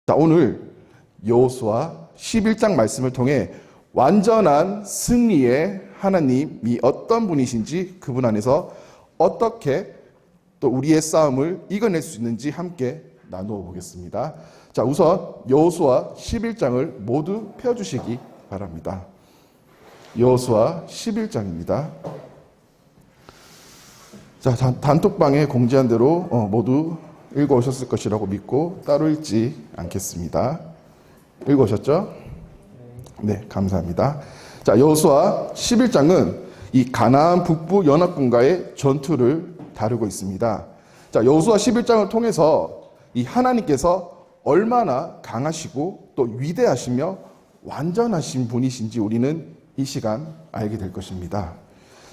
자, 오늘 여호수아 11장 말씀을 통해 완전한 승리의 하나님이 어떤 분이신지, 그분 안에서 어떻게 또 우리의 싸움을 이겨낼 수 있는지 함께 나누어 보겠습니다. 자, 우선 여호수아 11장을 모두 펴주시기 바랍니다. 여호수아 11장입니다. 자, 단톡방에 공지한 대로 모두 읽어오셨을 것이라고 믿고 따로 읽지 않겠습니다. 읽어오셨죠? 네, 감사합니다. 자, 여호수아 11장은 이 가나안 북부 연합군과의 전투를 다루고 있습니다. 자, 여호수아 11장을 통해서 이 하나님께서 얼마나 강하시고 또 위대하시며 완전하신 분이신지 우리는 이 시간 알게 될 것입니다.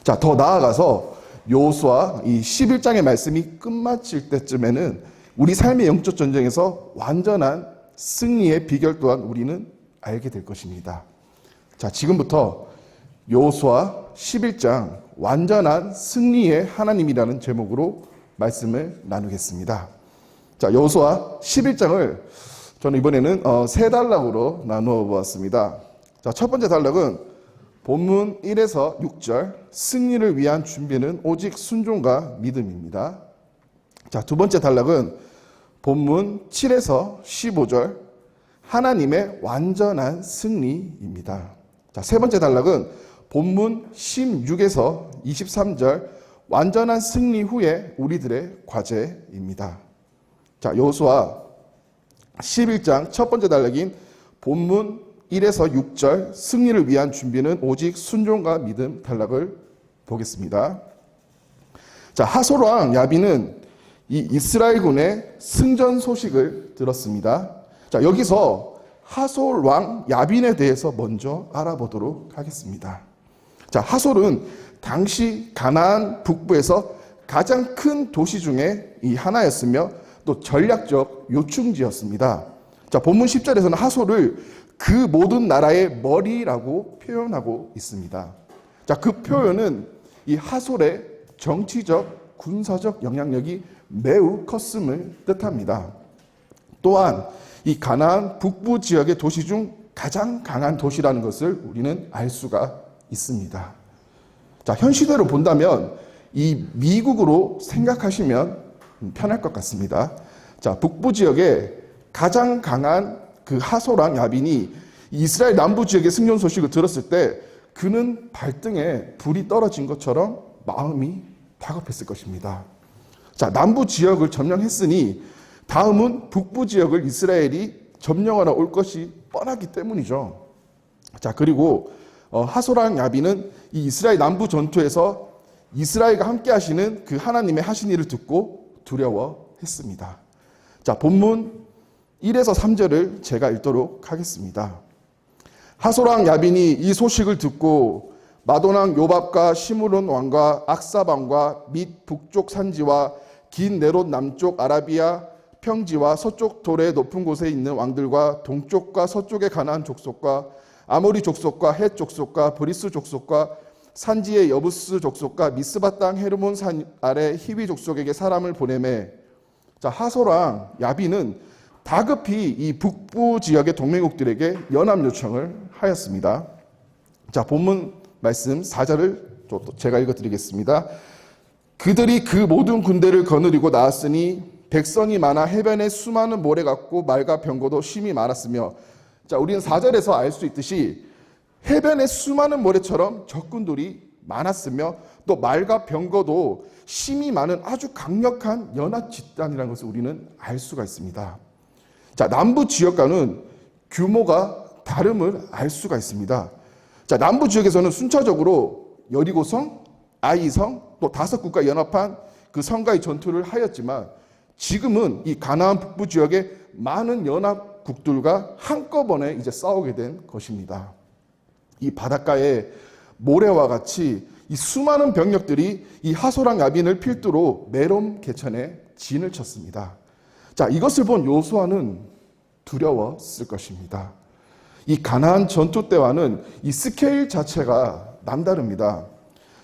자, 더 나아가서 여호수아 이 11장의 말씀이 끝마칠 때쯤에는 우리 삶의 영적 전쟁에서 완전한 승리의 비결 또한 우리는 알게 될 것입니다. 자, 지금부터 여호수아 11장 완전한 승리의 하나님이라는 제목으로 말씀을 나누겠습니다. 자, 여호수아 11장을 저는 이번에는 세 단락으로 나누어 보았습니다. 자, 첫 번째 단락은 본문 1에서 6절, 승리를 위한 준비는 오직 순종과 믿음입니다. 자, 두 번째 단락은 본문 7에서 15절, 하나님의 완전한 승리입니다. 자, 세 번째 단락은 본문 16에서 23절, 완전한 승리 후에 우리들의 과제입니다. 자, 여호수아 11장 첫 번째 단락인 본문 1에서 6절, 승리를 위한 준비는 오직 순종과 믿음 단락을 보겠습니다. 자, 하솔왕 야빈은 이 이스라엘군의 승전 소식을 들었습니다. 자, 여기서 하솔왕 야빈에 대해서 먼저 알아보도록 하겠습니다. 자, 하솔은 당시 가나안 북부에서 가장 큰 도시 중에 이 하나였으며 또 전략적 요충지였습니다. 자, 본문 10절에서는 하솔을 그 모든 나라의 머리라고 표현하고 있습니다. 자, 그 표현은 이 하솔의 정치적, 군사적 영향력이 매우 컸음을 뜻합니다. 또한 이 가나안 북부 지역의 도시 중 가장 강한 도시라는 것을 우리는 알 수가 있습니다. 자, 현 시대로 본다면 이 미국으로 생각하시면 편할 것 같습니다. 자, 북부 지역에 가장 강한 그 하솔왕 야빈이 이스라엘 남부 지역의 승전 소식을 들었을 때 그는 발등에 불이 떨어진 것처럼 마음이 다급했을 것입니다. 자, 남부 지역을 점령했으니 다음은 북부 지역을 이스라엘이 점령하러 올 것이 뻔하기 때문이죠. 자, 그리고 하솔왕 야빈은 이 이스라엘 남부 전투에서 이스라엘과 함께 하시는 그 하나님의 하신 일을 듣고 두려워했습니다. 자, 본문 1에서 3절을 제가 읽도록 하겠습니다. 하솔왕 야빈이 이 소식을 듣고 마돈왕 요밥과 시므론 왕과 악삽 왕과 및 북쪽 산지와 긴 네롯 남쪽 아라비아 평지와 서쪽 돌의 높은 곳에 있는 왕들과 동쪽과 서쪽의 가나안 족속과 아모리 족속과 헷 족속과 브리스 족속과 산지의 여부스 족속과 미스바 땅 헤르몬 산 아래 히위 족속에게 사람을 보내매, 자, 하솔왕 야빈은 다급히 이 북부 지역의 동맹국들에게 연합 요청을 하였습니다. 자, 본문 말씀 4절을 제가 읽어드리겠습니다. 그들이 그 모든 군대를 거느리고 나왔으니 백성이 많아 해변에 수많은 모래 같고 말과 병거도 심히 많았으며, 자, 우리는 4절에서 알 수 있듯이 해변에 수많은 모래처럼 적군들이 많았으며 또 말과 병거도 심히 많은 아주 강력한 연합 집단이라는 것을 우리는 알 수가 있습니다. 자, 남부 지역과는 규모가 다름을 알 수가 있습니다. 자, 남부 지역에서는 순차적으로 여리고성, 아이성, 또 5국가 연합한 그 성과의 전투를 하였지만 지금은 이 가나안 북부 지역의 많은 연합국들과 한꺼번에 이제 싸우게 된 것입니다. 이 바닷가에 모래와 같이 이 수많은 병력들이 이 하솔왕 야빈을 필두로 메롬 개천에 진을 쳤습니다. 자, 이것을 본 여호수아는 두려웠을 것입니다. 이 가나안 전투 때와는 이 스케일 자체가 남다릅니다.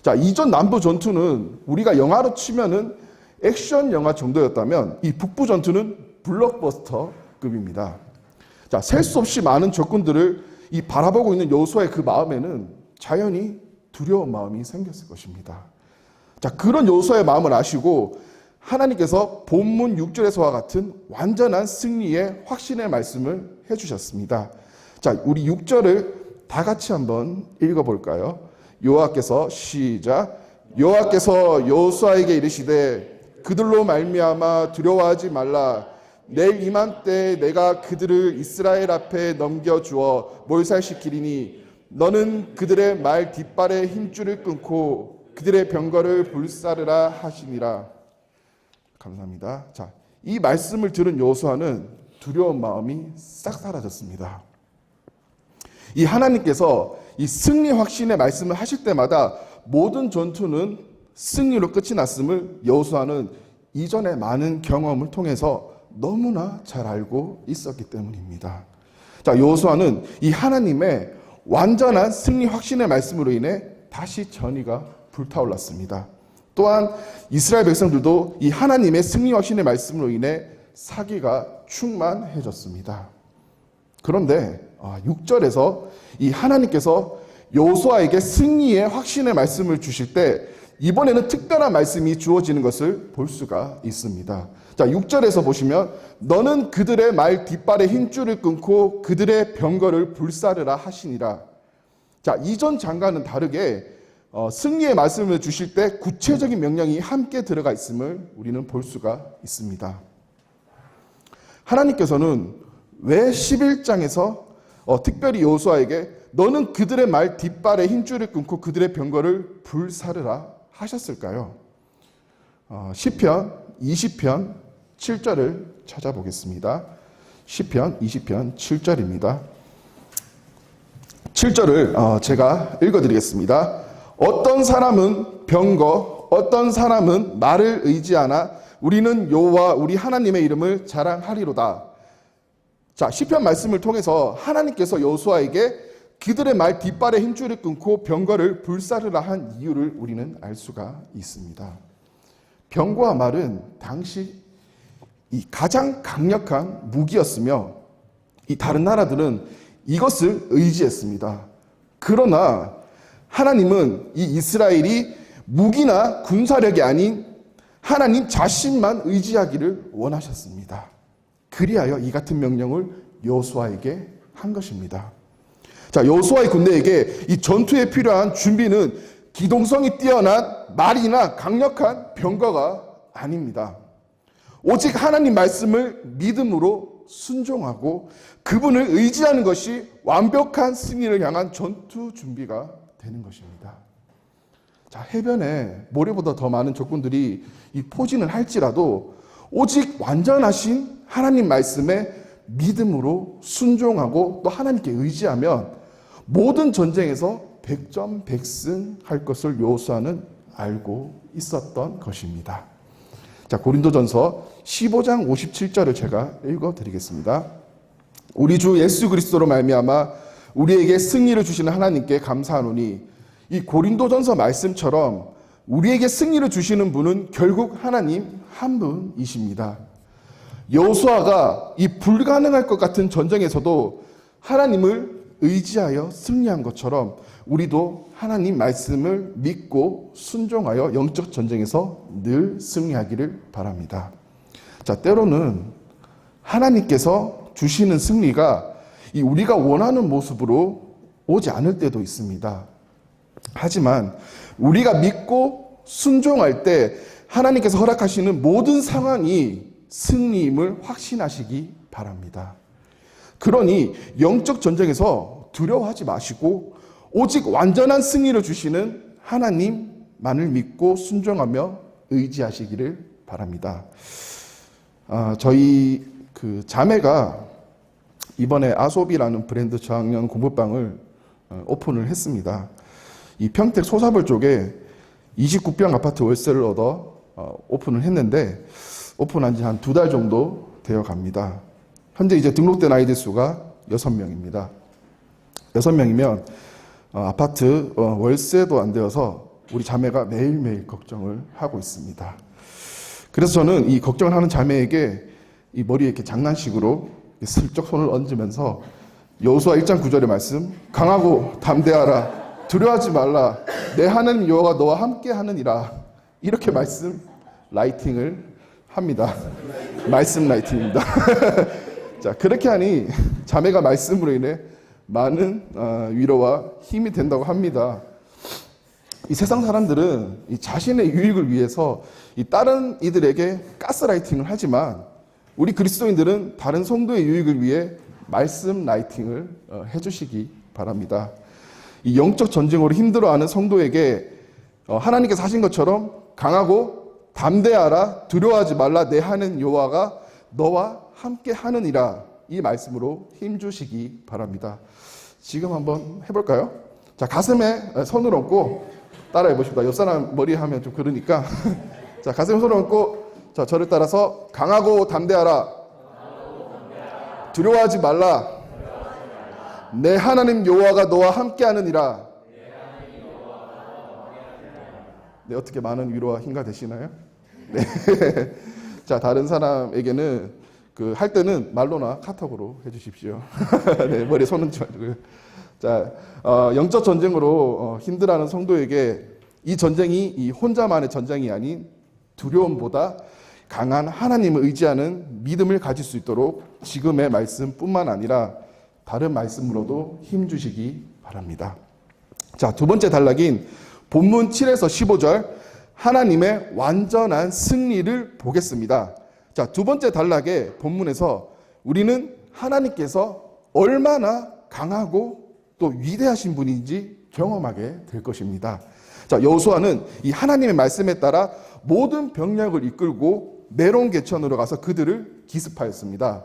자, 이전 남부 전투는 우리가 영화로 치면은 액션 영화 정도였다면 이 북부 전투는 블록버스터급입니다. 자, 셀 수 없이 많은 적군들을 이 바라보고 있는 여호수아의 그 마음에는 자연히 두려운 마음이 생겼을 것입니다. 자, 그런 여호수아의 마음을 아시고 하나님께서 본문 6절에서와 같은 완전한 승리의 확신의 말씀을 해주셨습니다. 자, 우리 6절을 다 같이 한번 읽어볼까요? 여호와께서 시작. 여호와께서 여호수아에게 이르시되 그들로 말미암아 두려워하지 말라. 내일 이맘때 내가 그들을 이스라엘 앞에 넘겨주어 몰살시키리니 너는 그들의 말 뒷발에 힘줄을 끊고 그들의 병거를 불사르라 하시니라. 감사합니다. 자, 이 말씀을 들은 여호수아는 두려운 마음이 싹 사라졌습니다. 이 하나님께서 이 승리 확신의 말씀을 하실 때마다 모든 전투는 승리로 끝이 났음을 여호수아는 이전의 많은 경험을 통해서 너무나 잘 알고 있었기 때문입니다. 자, 여호수아는 이 하나님의 완전한 승리 확신의 말씀으로 인해 다시 전의가 불타올랐습니다. 또한 이스라엘 백성들도 이 하나님의 승리 확신의 말씀으로 인해 사기가 충만해졌습니다. 그런데 6절에서 이 하나님께서 여호수아에게 승리의 확신의 말씀을 주실 때 이번에는 특별한 말씀이 주어지는 것을 볼 수가 있습니다. 자, 6절에서 보시면 너는 그들의 말 뒷발에 힘줄을 끊고 그들의 병거를 불사르라 하시니라. 자, 이전 장과는 다르게 승리의 말씀을 주실 때 구체적인 명령이 함께 들어가 있음을 우리는 볼 수가 있습니다. 하나님께서는 왜 11장에서 특별히 여호수아에게 너는 그들의 말 뒷발에 힘줄을 끊고 그들의 병거를 불사르라 하셨을까요? 시편 20편 7절을 찾아보겠습니다. 시편 20편 7절입니다. 7절을 제가 읽어드리겠습니다. 어떤 사람은 병거, 어떤 사람은 말을 의지하나 우리는 여호와 우리 하나님의 이름을 자랑하리로다. 자, 시편 말씀을 통해서 하나님께서 여호수아에게 그들의 말 뒷발에 힘줄을 끊고 병거를 불사르라 한 이유를 우리는 알 수가 있습니다. 병거와 말은 당시 이 가장 강력한 무기였으며 이 다른 나라들은 이것을 의지했습니다. 그러나 하나님은 이 이스라엘이 무기나 군사력이 아닌 하나님 자신만 의지하기를 원하셨습니다. 그리하여 이 같은 명령을 여호수아에게 한 것입니다. 자, 여호수아의 군대에게 이 전투에 필요한 준비는 기동성이 뛰어난 말이나 강력한 병거가 아닙니다. 오직 하나님 말씀을 믿음으로 순종하고 그분을 의지하는 것이 완벽한 승리를 향한 전투 준비가 되는 것입니다. 자, 해변에 모래보다 더 많은 적군들이 이 포진을 할지라도 오직 완전하신 하나님 말씀에 믿음으로 순종하고 또 하나님께 의지하면 모든 전쟁에서 백전백승할 것을 여호수아는 알고 있었던 것입니다. 자, 고린도전서 15장 57절을 제가 읽어드리겠습니다. 우리 주 예수 그리스도로 말미암아 우리에게 승리를 주시는 하나님께 감사하노니 이 고린도전서 말씀처럼 우리에게 승리를 주시는 분은 결국 하나님 한 분이십니다. 여호수아가 이 불가능할 것 같은 전쟁에서도 하나님을 의지하여 승리한 것처럼 우리도 하나님 말씀을 믿고 순종하여 영적 전쟁에서 늘 승리하기를 바랍니다. 자, 때로는 하나님께서 주시는 승리가 이 우리가 원하는 모습으로 오지 않을 때도 있습니다. 하지만 우리가 믿고 순종할 때 하나님께서 허락하시는 모든 상황이 승리임을 확신하시기 바랍니다. 그러니 영적 전쟁에서 두려워하지 마시고 오직 완전한 승리를 주시는 하나님만을 믿고 순종하며 의지하시기를 바랍니다. 저희 그 자매가 이번에 아소비라는 브랜드 저학년 공부방을 오픈을 했습니다. 이 평택 소사벌 쪽에 29평 아파트 월세를 얻어 오픈을 했는데 오픈한 지 한 2달 정도 되어 갑니다. 현재 이제 등록된 아이들 수가 6명입니다. 6명이면 아파트 월세도 안 되어서 우리 자매가 매일매일 걱정을 하고 있습니다. 그래서 저는 이 걱정을 하는 자매에게 이 머리에 이렇게 장난식으로 슬쩍 손을 얹으면서 여호수아 1장 9절의 말씀, 강하고 담대하라, 두려워하지 말라, 내 하나님 여호와가 너와 함께 하느니라, 이렇게 말씀 라이팅을 합니다. 말씀 라이팅입니다. 자, 그렇게 하니 자매가 말씀으로 인해 많은 위로와 힘이 된다고 합니다. 이 세상 사람들은 이 자신의 유익을 위해서 이 다른 이들에게 가스라이팅을 하지만 우리 그리스도인들은 다른 성도의 유익을 위해 말씀 라이팅을 해주시기 바랍니다. 이 영적 전쟁으로 힘들어하는 성도에게 하나님께서 하신 것처럼 강하고 담대하라, 두려워하지 말라, 내 하는 여호와가 너와 함께 하느니라, 이 말씀으로 힘주시기 바랍니다. 지금 한번 해볼까요? 자, 가슴에 손을 얹고 따라해 보십니다. 옆 사람 머리 하면 좀 그러니까. 자, 가슴에 손을 얹고, 자, 저를 따라서 강하고 담대하라, 두려워하지 말라, 내 하나님 여호와가 너와 함께 하느니라. 네, 어떻게 많은 위로와 힘가 되시나요? 네. 자, 다른 사람에게는 할 때는 말로나 카톡으로 해주십시오. 네, 머리에 손 얹지 마시고요. 자, 영적 전쟁으로 힘들어하는 성도에게 이 전쟁이 이 혼자만의 전쟁이 아닌 두려움보다 강한 하나님을 의지하는 믿음을 가질 수 있도록 지금의 말씀뿐만 아니라 다른 말씀으로도 힘주시기 바랍니다. 자, 두 번째 단락인 본문 7에서 15절, 하나님의 완전한 승리를 보겠습니다. 자, 두 번째 단락의 본문에서 우리는 하나님께서 얼마나 강하고 또 위대하신 분인지 경험하게 될 것입니다. 자, 여호수아는 이 하나님의 말씀에 따라 모든 병력을 이끌고 메론 개천으로 가서 그들을 기습하였습니다.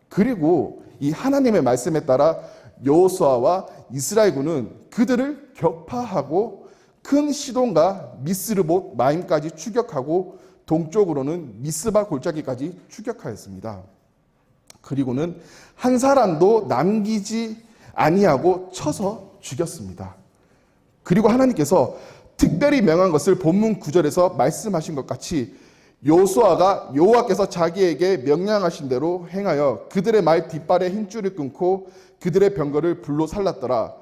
그리고 이 하나님의 말씀에 따라 여호수아와 이스라엘군은 그들을 격파하고 큰 시돈과 미스르봇 마임까지 추격하고 동쪽으로는 미스바 골짜기까지 추격하였습니다. 그리고는 한 사람도 남기지 아니하고 쳐서 죽였습니다. 그리고 하나님께서 특별히 명한 것을 본문 9절에서 말씀하신 것 같이 여호수아가 여호와께서 자기에게 명령하신 대로 행하여 그들의 말 뒷발에 힘줄을 끊고 그들의 병거를 불로 살랐더라.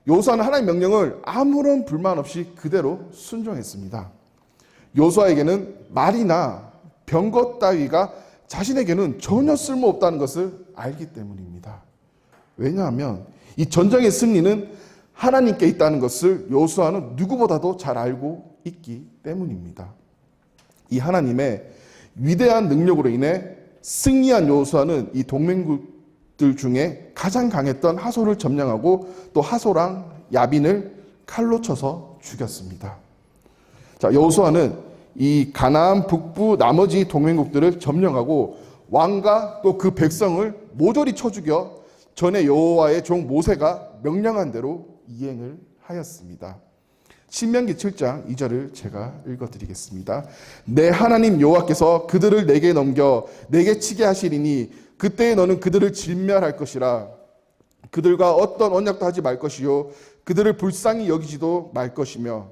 여호수아는 하나님의 명령을 아무런 불만 없이 그대로 순종했습니다. 여호수아에게는 말이나 병거 따위가 자신에게는 전혀 쓸모없다는 것을 알기 때문입니다. 왜냐하면 이 전쟁의 승리는 하나님께 있다는 것을 여호수아는 누구보다도 잘 알고 있기 때문입니다. 이 하나님의 위대한 능력으로 인해 승리한 여호수아는 이 동맹국들 중에 가장 강했던 하솔을 점령하고 또 하솔왕 야빈을 칼로 쳐서 죽였습니다. 자, 여호수아는 이 가나안 북부 나머지 동맹국들을 점령하고 왕과 또 그 백성을 모조리 쳐 죽여 전에 여호와의 종 모세가 명령한 대로 이행을 하였습니다. 신명기 7장 2절을 제가 읽어드리겠습니다. 내 하나님 여호와께서 그들을 내게 넘겨 내게 치게 하시리니 그때에 너는 그들을 진멸할 것이라. 그들과 어떤 언약도 하지 말 것이요 그들을 불쌍히 여기지도 말 것이며.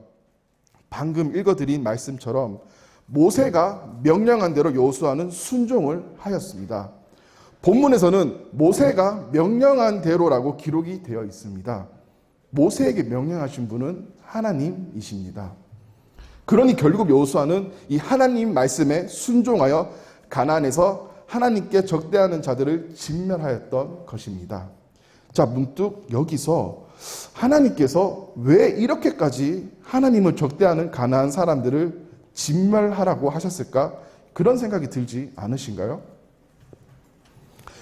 방금 읽어드린 말씀처럼 모세가 명령한 대로 여호수아는 순종을 하였습니다. 본문에서는 모세가 명령한 대로라고 기록이 되어 있습니다. 모세에게 명령하신 분은 하나님이십니다. 그러니 결국 여호수아는 이 하나님 말씀에 순종하여 가나안에서 하나님께 적대하는 자들을 진멸하였던 것입니다. 자, 문득 여기서 하나님께서 왜 이렇게까지 하나님을 적대하는 가나안 사람들을 진멸하라고 하셨을까? 그런 생각이 들지 않으신가요?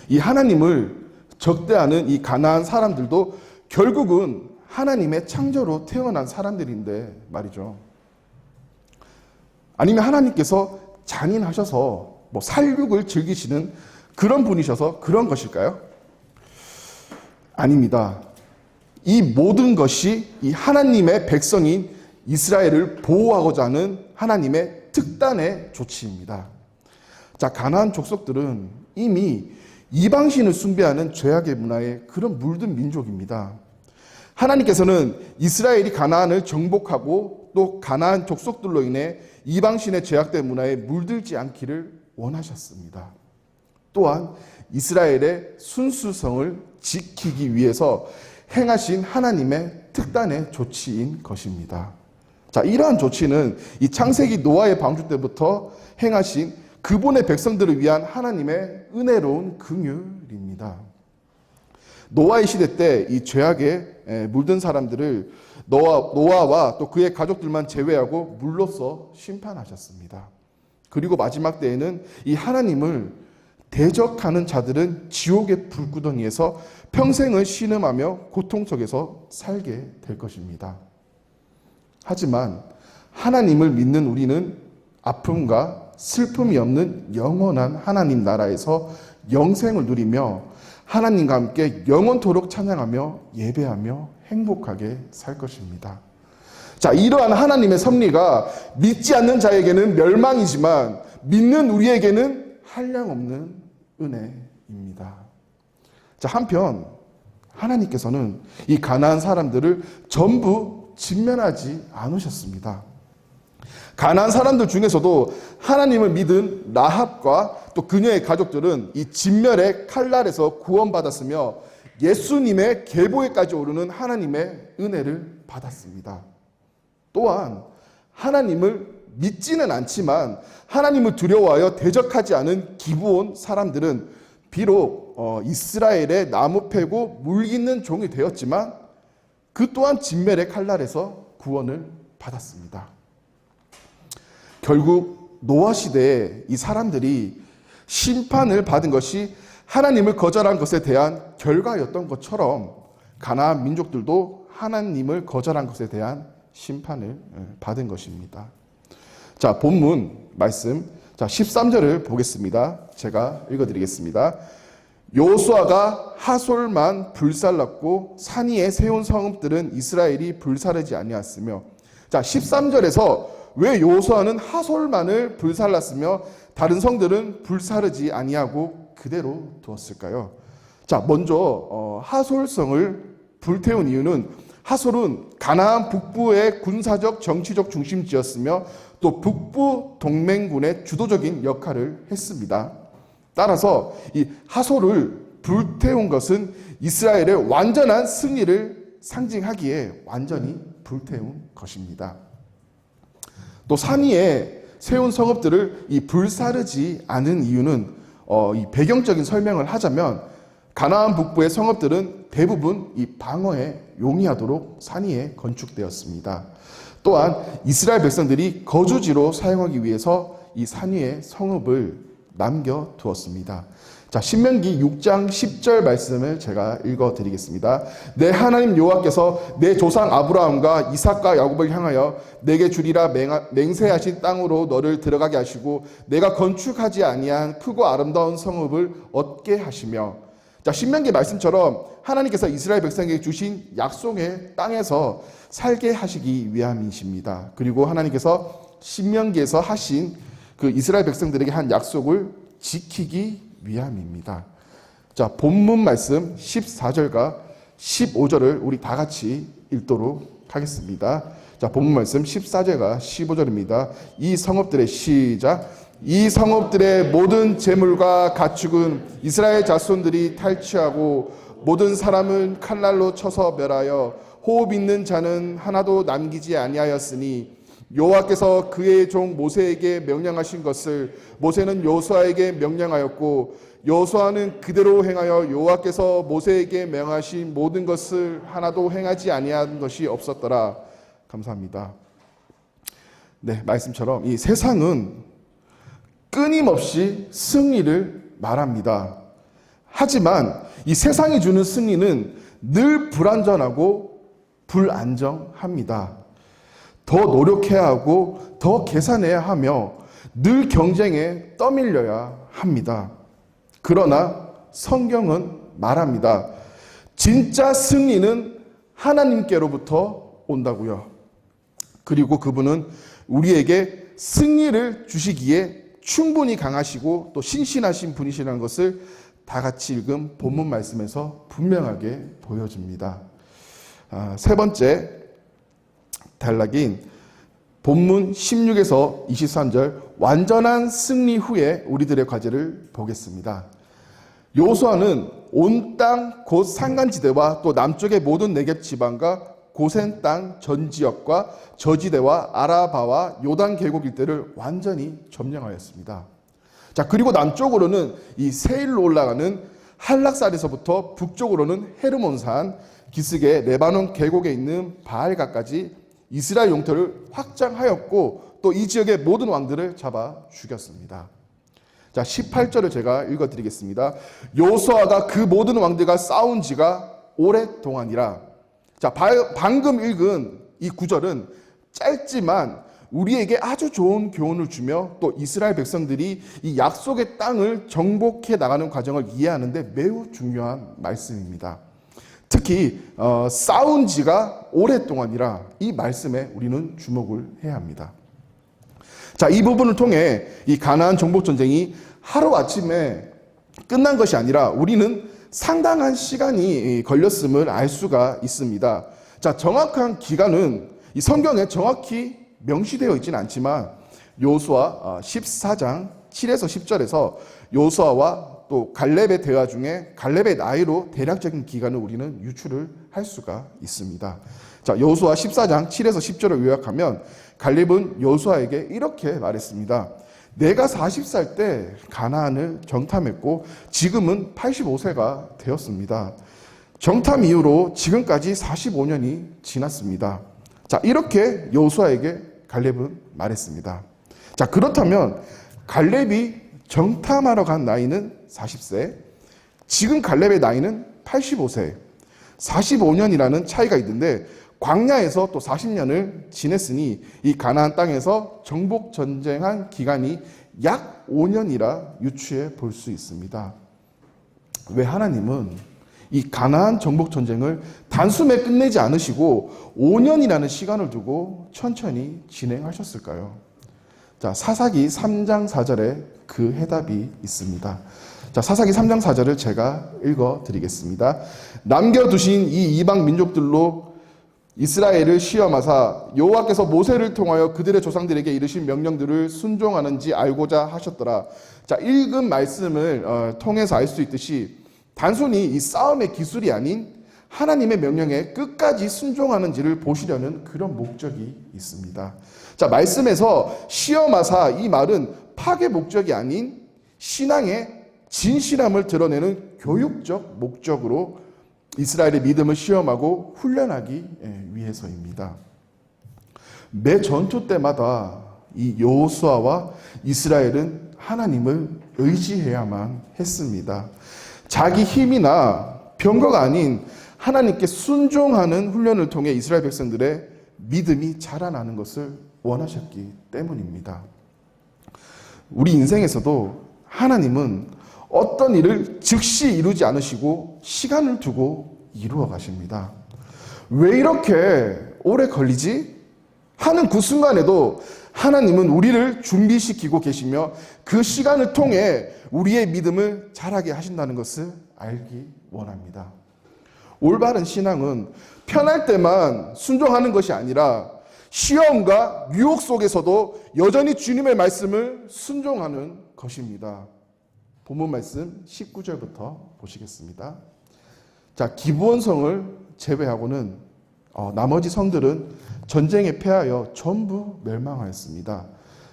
이 하나님을 적대하는 이 가나안 사람들도 결국은 하나님의 창조로 태어난 사람들인데 말이죠. 아니면 하나님께서 잔인하셔서 살육을 즐기시는 그런 분이셔서 그런 것일까요? 아닙니다. 이 모든 것이 이 하나님의 백성인 이스라엘을 보호하고자 하는 하나님의 특단의 조치입니다. 자, 가나안 족속들은 이미 이방신을 숭배하는 죄악의 문화에 그런 물든 민족입니다. 하나님께서는 이스라엘이 가나안을 정복하고 또 가나안 족속들로 인해 이방신의 죄악된 문화에 물들지 않기를 원하셨습니다. 또한 이스라엘의 순수성을 지키기 위해서 행하신 하나님의 특단의 조치인 것입니다. 자, 이러한 조치는 이 창세기 노아의 방주 때부터 행하신 그분의 백성들을 위한 하나님의 은혜로운 긍휼입니다. 노아의 시대 때 이 죄악에 물든 사람들을 노아와 또 그의 가족들만 제외하고 물로써 심판하셨습니다. 그리고 마지막 때에는 이 하나님을 대적하는 자들은 지옥의 불구덩이에서 평생을 신음하며 고통 속에서 살게 될 것입니다. 하지만 하나님을 믿는 우리는 아픔과 슬픔이 없는 영원한 하나님 나라에서 영생을 누리며 하나님과 함께 영원토록 찬양하며 예배하며 행복하게 살 것입니다. 자, 이러한 하나님의 섭리가 믿지 않는 자에게는 멸망이지만 믿는 우리에게는 한량없는 은혜입니다. 자, 한편 하나님께서는 이 가나안 사람들을 전부 진멸하지 않으셨습니다. 가나안 사람들 중에서도 하나님을 믿은 라합과 또 그녀의 가족들은 이 진멸의 칼날에서 구원받았으며 예수님의 계보에까지 오르는 하나님의 은혜를 받았습니다. 또한 하나님을 믿지는 않지만 하나님을 두려워하여 대적하지 않은 기브온 사람들은 비록 이스라엘의 나무 패고 물깃는 종이 되었지만 그 또한 진멸의 칼날에서 구원을 받았습니다. 결국 노아 시대에 이 사람들이 심판을 받은 것이 하나님을 거절한 것에 대한 결과였던 것처럼 가나안 민족들도 하나님을 거절한 것에 대한 심판을 받은 것입니다. 자, 본문 말씀, 자, 13절을 보겠습니다. 제가 읽어드리겠습니다. 여호수아가 하솔만 불살랐고 산 위에 세운 성읍들은 이스라엘이 불사르지 아니하였으며, 자, 13절에서 왜 여호수아는 하솔만을 불살랐으며 다른 성들은 불사르지 아니하고 그대로 두었을까요? 자, 먼저 하솔성을 불태운 이유는 하솔은 가나안 북부의 군사적 정치적 중심지였으며 또 북부 동맹군의 주도적인 역할을 했습니다. 따라서 이 하솔을 불태운 것은 이스라엘의 완전한 승리를 상징하기에 완전히 불태운 것입니다. 또 산 위에 세운 성읍들을 이 불사르지 않은 이유는 이 배경적인 설명을 하자면 가나안 북부의 성읍들은 대부분 이 방어에 용이하도록 산 위에 건축되었습니다. 또한 이스라엘 백성들이 거주지로 사용하기 위해서 이 산 위에 성읍을 남겨두었습니다. 자, 신명기 6장 10절 말씀을 제가 읽어드리겠습니다. 내 하나님 여호와께서 내 조상 아브라함과 이삭과 야곱을 향하여 내게 주리라 맹세하신 땅으로 너를 들어가게 하시고 내가 건축하지 아니한 크고 아름다운 성읍을 얻게 하시며, 자, 신명기 말씀처럼 하나님께서 이스라엘 백성에게 주신 약속의 땅에서 살게 하시기 위함이십니다. 그리고 하나님께서 신명기에서 하신 그 이스라엘 백성들에게 한 약속을 지키기 위함입니다. 자, 본문 말씀 14절과 15절을 우리 다 같이 읽도록 하겠습니다. 자, 본문 말씀 14절과 15절입니다. 이 성읍들의 시작. 이 성읍들의 모든 재물과 가축은 이스라엘 자손들이 탈취하고 모든 사람은 칼날로 쳐서 멸하여 호흡 있는 자는 하나도 남기지 아니하였으니 여호와께서 그의 종 모세에게 명령하신 것을 모세는 여호수아에게 명령하였고 여호수아는 그대로 행하여 여호와께서 모세에게 명하신 모든 것을 하나도 행하지 아니한 것이 없었더라. 감사합니다. 네, 말씀처럼 이 세상은 끊임없이 승리를 말합니다. 하지만 이 세상이 주는 승리는 늘 불안전하고 불안정합니다. 더 노력해야 하고 더 계산해야 하며 늘 경쟁에 떠밀려야 합니다. 그러나 성경은 말합니다. 진짜 승리는 하나님께로부터 온다고요. 그리고 그분은 우리에게 승리를 주시기에 충분히 강하시고 또 신실하신 분이시라는 것을 다 같이 읽은 본문 말씀에서 분명하게 보여줍니다. 세 번째 단락인 본문 16에서 23절 완전한 승리 후에 우리들의 과제를 보겠습니다. 여호수아는 온 땅 곧 산간지대와 또 남쪽의 모든 네겝 지방과 고센 땅 전 지역과 저지대와 아라바와 요단 계곡 일대를 완전히 점령하였습니다. 자, 그리고 남쪽으로는 이 세일로 올라가는 한락산에서부터 북쪽으로는 헤르몬산, 기슭의 레바논 계곡에 있는 바알가까지 이스라엘 영토를 확장하였고 또 이 지역의 모든 왕들을 잡아 죽였습니다. 자, 18절을 제가 읽어드리겠습니다. 여호수아가 그 모든 왕들과 싸운 지가 오랫동안이라. 자, 방금 읽은 이 구절은 짧지만 우리에게 아주 좋은 교훈을 주며 또 이스라엘 백성들이 이 약속의 땅을 정복해 나가는 과정을 이해하는데 매우 중요한 말씀입니다. 특히 싸운 지가 오랫동안이라 이 말씀에 우리는 주목을 해야 합니다. 자, 이 부분을 통해 이 가나안 정복 전쟁이 하루아침에 끝난 것이 아니라 우리는 상당한 시간이 걸렸음을 알 수가 있습니다. 자, 정확한 기간은 이 성경에 정확히 명시되어 있지는 않지만 여호수아 14장 7에서 10절에서 여호수아와 또 갈렙의 대화 중에 갈렙의 나이로 대략적인 기간을 우리는 유추를 할 수가 있습니다. 자, 여호수아 14장 7에서 10절을 요약하면 갈렙은 여호수아에게 이렇게 말했습니다. 내가 40살 때 가나안을 정탐했고 지금은 85세가 되었습니다. 정탐 이후로 지금까지 45년이 지났습니다. 자, 이렇게 여호수아에게 갈렙은 말했습니다. 자, 그렇다면 갈렙이 정탐하러 간 나이는 40세, 지금 갈렙의 나이는 85세, 45년이라는 차이가 있는데 광야에서 또 40년을 지냈으니 이 가나안 땅에서 정복 전쟁한 기간이 약 5년이라 유추해 볼 수 있습니다. 왜 하나님은 이 가나안 정복 전쟁을 단숨에 끝내지 않으시고 5년이라는 시간을 두고 천천히 진행하셨을까요? 자, 사사기 3장 4절에 그 해답이 있습니다. 자, 사사기 3장 4절을 제가 읽어 드리겠습니다. 남겨두신 이 이방 민족들로 이스라엘을 시험하사 여호와께서 모세를 통하여 그들의 조상들에게 이르신 명령들을 순종하는지 알고자 하셨더라. 자, 읽은 말씀을 통해서 알 수 있듯이 단순히 이 싸움의 기술이 아닌 하나님의 명령에 끝까지 순종하는지를 보시려는 그런 목적이 있습니다. 자, 말씀에서 시험하사 이 말은 파괴 목적이 아닌 신앙의 진실함을 드러내는 교육적 목적으로 이스라엘의 믿음을 시험하고 훈련하기 위해서입니다. 매 전투 때마다 이 여호수아와 이스라엘은 하나님을 의지해야만 했습니다. 자기 힘이나 병거가 아닌 하나님께 순종하는 훈련을 통해 이스라엘 백성들의 믿음이 자라나는 것을 원하셨기 때문입니다. 우리 인생에서도 하나님은 어떤 일을 즉시 이루지 않으시고 시간을 두고 이루어 가십니다. 왜 이렇게 오래 걸리지? 하는 그 순간에도 하나님은 우리를 준비시키고 계시며 그 시간을 통해 우리의 믿음을 자라게 하신다는 것을 알기 원합니다. 올바른 신앙은 편할 때만 순종하는 것이 아니라 시험과 유혹 속에서도 여전히 주님의 말씀을 순종하는 것입니다. 본문 말씀 19절부터 보시겠습니다. 자, 기브온성을 제외하고는 나머지 성들은 전쟁에 패하여 전부 멸망하였습니다.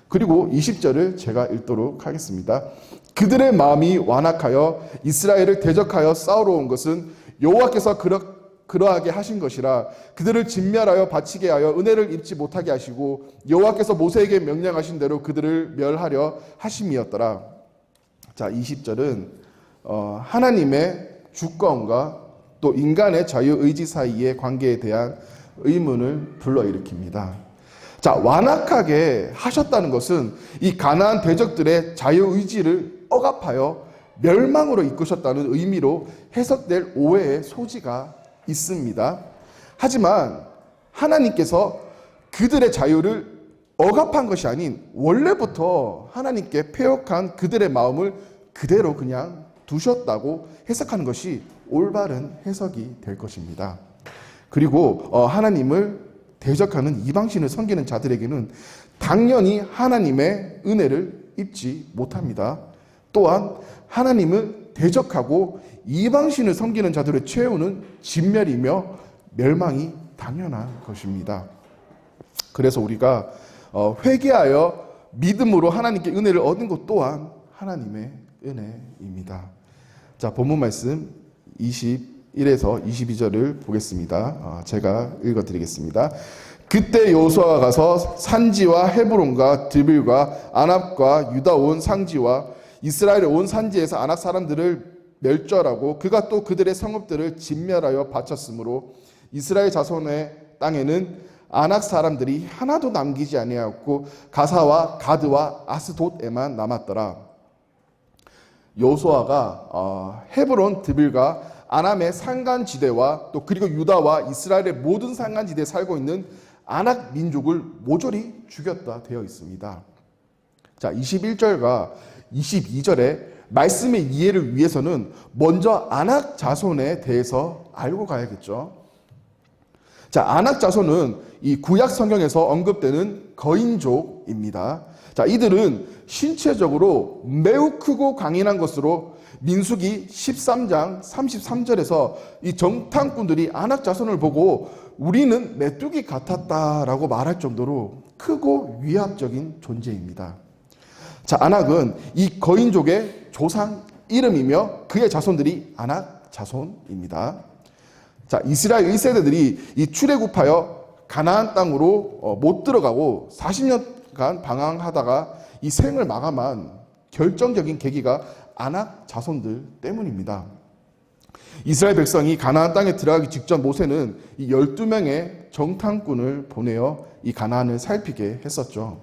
그리고 20절을 제가 읽도록 하겠습니다. 그들의 마음이 완악하여 이스라엘을 대적하여 싸우러 온 것은 여호와께서 그러하게 하신 것이라. 그들을 진멸하여 바치게 하여 은혜를 입지 못하게 하시고 여호와께서 모세에게 명령하신 대로 그들을 멸하려 하심이었더라. 자, 20절은 하나님의 주권과 또 인간의 자유의지 사이의 관계에 대한 의문을 불러일으킵니다. 자, 완악하게 하셨다는 것은 이 가나안 대적들의 자유의지를 억압하여 멸망으로 이끄셨다는 의미로 해석될 오해의 소지가 있습니다. 하지만 하나님께서 그들의 자유를 억압한 것이 아닌 원래부터 하나님께 패역한 그들의 마음을 그대로 그냥 두셨다고 해석하는 것이 올바른 해석이 될 것입니다. 그리고 하나님을 대적하는 이방신을 섬기는 자들에게는 당연히 하나님의 은혜를 입지 못합니다. 또한 하나님을 대적하고 이방신을 섬기는 자들의 최후는 진멸이며 멸망이 당연한 것입니다. 그래서 우리가 회개하여 믿음으로 하나님께 은혜를 얻은 것 또한 하나님의 은혜입니다. 자, 본문 말씀 21에서 22절을 보겠습니다. 제가 읽어드리겠습니다. 그때 여호수아가 가서 산지와 헤브론과 드빌과 아납과 유다 온 상지와 이스라엘의 온 산지에서 아낙 사람들을 멸절하고 그가 또 그들의 성읍들을 진멸하여 바쳤으므로 이스라엘 자손의 땅에는 아낙 사람들이 하나도 남기지 아니하였고 가사와 가드와 아스돗에만 남았더라. 여호수아가 헤브론 드빌과 아남의 산간지대와 또 그리고 유다와 이스라엘의 모든 산간지대에 살고 있는 아낙 민족을 모조리 죽였다 되어 있습니다. 자, 21절과 22절의 말씀의 이해를 위해서는 먼저 아낙 자손에 대해서 알고 가야겠죠. 자, 아낙 자손은 이 구약 성경에서 언급되는 거인족입니다. 자, 이들은 신체적으로 매우 크고 강인한 것으로 민수기 13장 33절에서 이 정탐꾼들이 아낙 자손을 보고 우리는 메뚜기 같았다라고 말할 정도로 크고 위압적인 존재입니다. 자, 아낙은 이 거인족의 조상 이름이며 그의 자손들이 아낙 자손입니다. 자, 이스라엘 1세대들이 이 출애굽하여 가나안 땅으로 못 들어가고 40년간 방황하다가 이 생을 마감한 결정적인 계기가 아낙 자손들 때문입니다. 이스라엘 백성이 가나안 땅에 들어가기 직전 모세는 이 12명의 정탐꾼을 보내어 이 가나안을 살피게 했었죠.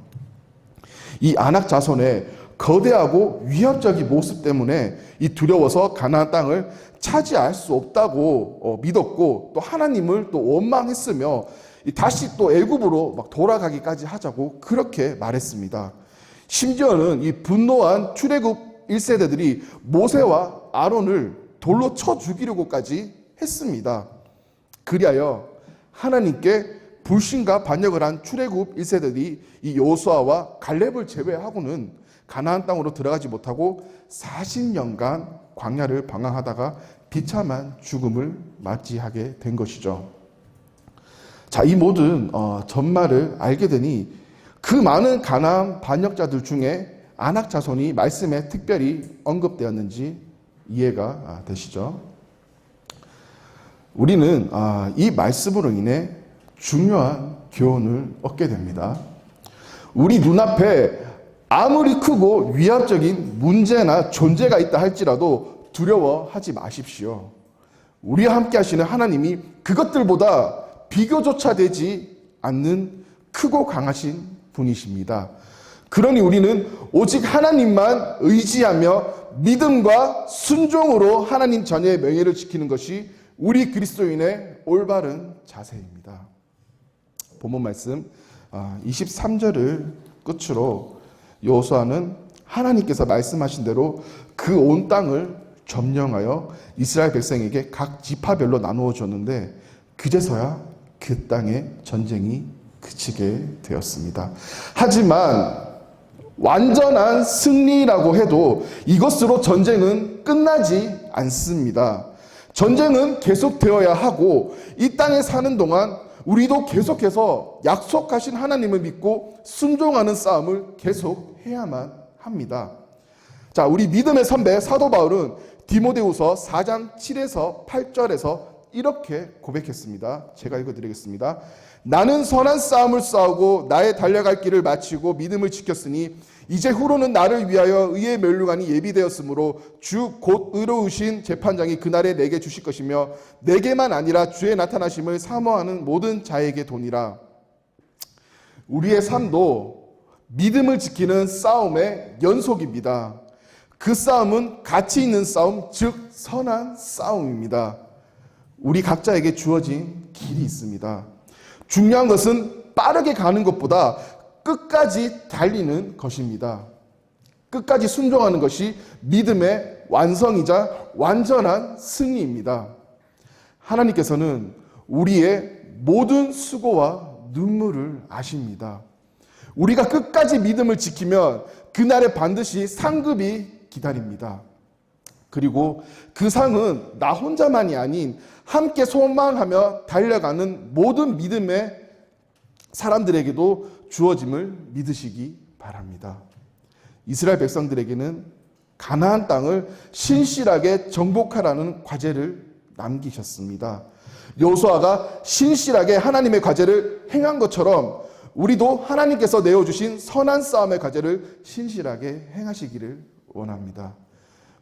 이 아낙 자손의 거대하고 위협적인 모습 때문에 이 두려워서 가나안 땅을 차지할 수 없다고 믿었고 또 하나님을 또 원망했으며 다시 또 애굽으로 막 돌아가기까지 하자고 그렇게 말했습니다. 심지어는 이 분노한 출애굽 1세대들이 모세와 아론을 돌로 쳐 죽이려고까지 했습니다. 그리하여 하나님께 불신과 반역을 한 출애굽 1세대들이 이 여호수아와 갈렙을 제외하고는 가나안 땅으로 들어가지 못하고 40년간 광야를 방황하다가 비참한 죽음을 맞이하게 된 것이죠. 자, 이 모든 전말을 알게 되니 그 많은 가나안 반역자들 중에 아낙 자손이 말씀에 특별히 언급되었는지 이해가 되시죠? 우리는 이 말씀으로 인해 중요한 교훈을 얻게 됩니다. 우리 눈앞에 아무리 크고 위압적인 문제나 존재가 있다 할지라도 두려워하지 마십시오. 우리와 함께 하시는 하나님이 그것들보다 비교조차 되지 않는 크고 강하신 분이십니다. 그러니 우리는 오직 하나님만 의지하며 믿음과 순종으로 하나님 자녀의 명예를 지키는 것이 우리 그리스도인의 올바른 자세입니다. 본문 말씀 23절을 끝으로 여호수아는 하나님께서 말씀하신 대로 그 온 땅을 점령하여 이스라엘 백성에게 각 지파별로 나누어 줬는데 그제서야 그 땅의 전쟁이 그치게 되었습니다. 하지만 완전한 승리라고 해도 이것으로 전쟁은 끝나지 않습니다. 전쟁은 계속되어야 하고 이 땅에 사는 동안 우리도 계속해서 약속하신 하나님을 믿고 순종하는 싸움을 계속해야만 합니다. 자, 우리 믿음의 선배 사도 바울은 디모데후서 4장 7에서 8절에서 이렇게 고백했습니다. 제가 읽어드리겠습니다. 나는 선한 싸움을 싸우고 나의 달려갈 길을 마치고 믿음을 지켰으니 이제 후로는 나를 위하여 의의 면류관이 예비되었으므로 주 곧 의로우신 재판장이 그날에 내게 주실 것이며 내게만 아니라 주의 나타나심을 사모하는 모든 자에게 도니라. 우리의 삶도 믿음을 지키는 싸움의 연속입니다. 그 싸움은 가치 있는 싸움, 즉 선한 싸움입니다. 우리 각자에게 주어진 길이 있습니다. 중요한 것은 빠르게 가는 것보다 끝까지 달리는 것입니다. 끝까지 순종하는 것이 믿음의 완성이자 완전한 승리입니다. 하나님께서는 우리의 모든 수고와 눈물을 아십니다. 우리가 끝까지 믿음을 지키면 그날에 반드시 상급이 기다립니다. 그리고 그 상은 나 혼자만이 아닌 함께 소망하며 달려가는 모든 믿음의 사람들에게도 주어짐을 믿으시기 바랍니다. 이스라엘 백성들에게는 가나안 땅을 신실하게 정복하라는 과제를 남기셨습니다. 여호수아가 신실하게 하나님의 과제를 행한 것처럼 우리도 하나님께서 내어주신 선한 싸움의 과제를 신실하게 행하시기를 원합니다.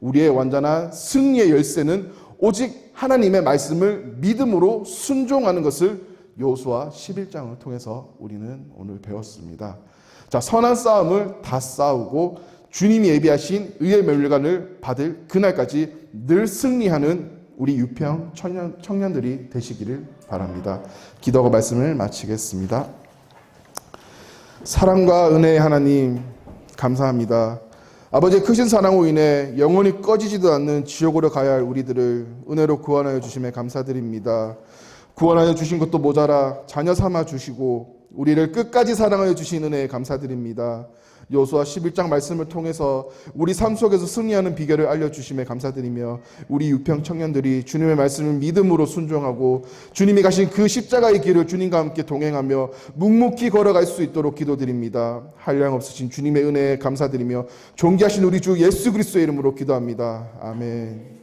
우리의 완전한 승리의 열쇠는 오직 하나님의 말씀을 믿음으로 순종하는 것을 여호수아 11장을 통해서 우리는 오늘 배웠습니다. 자, 선한 싸움을 다 싸우고 주님이 예비하신 의의 멸관을 받을 그날까지 늘 승리하는 우리 유평 청년들이 되시기를 바랍니다. 기도하고 말씀을 마치겠습니다. 사랑과 은혜의 하나님 감사합니다. 아버지의 크신 사랑으로 인해 영원히 꺼지지도 않는 지옥으로 가야 할 우리들을 은혜로 구원하여 주심에 감사드립니다. 구원하여 주신 것도 모자라 자녀 삼아 주시고 우리를 끝까지 사랑하여 주신 은혜에 감사드립니다. 여호수아 11장 말씀을 통해서 우리 삶 속에서 승리하는 비결을 알려주심에 감사드리며 우리 유평 청년들이 주님의 말씀을 믿음으로 순종하고 주님이 가신 그 십자가의 길을 주님과 함께 동행하며 묵묵히 걸어갈 수 있도록 기도드립니다. 한량 없으신 주님의 은혜에 감사드리며 존귀하신 우리 주 예수 그리스도의 이름으로 기도합니다. 아멘.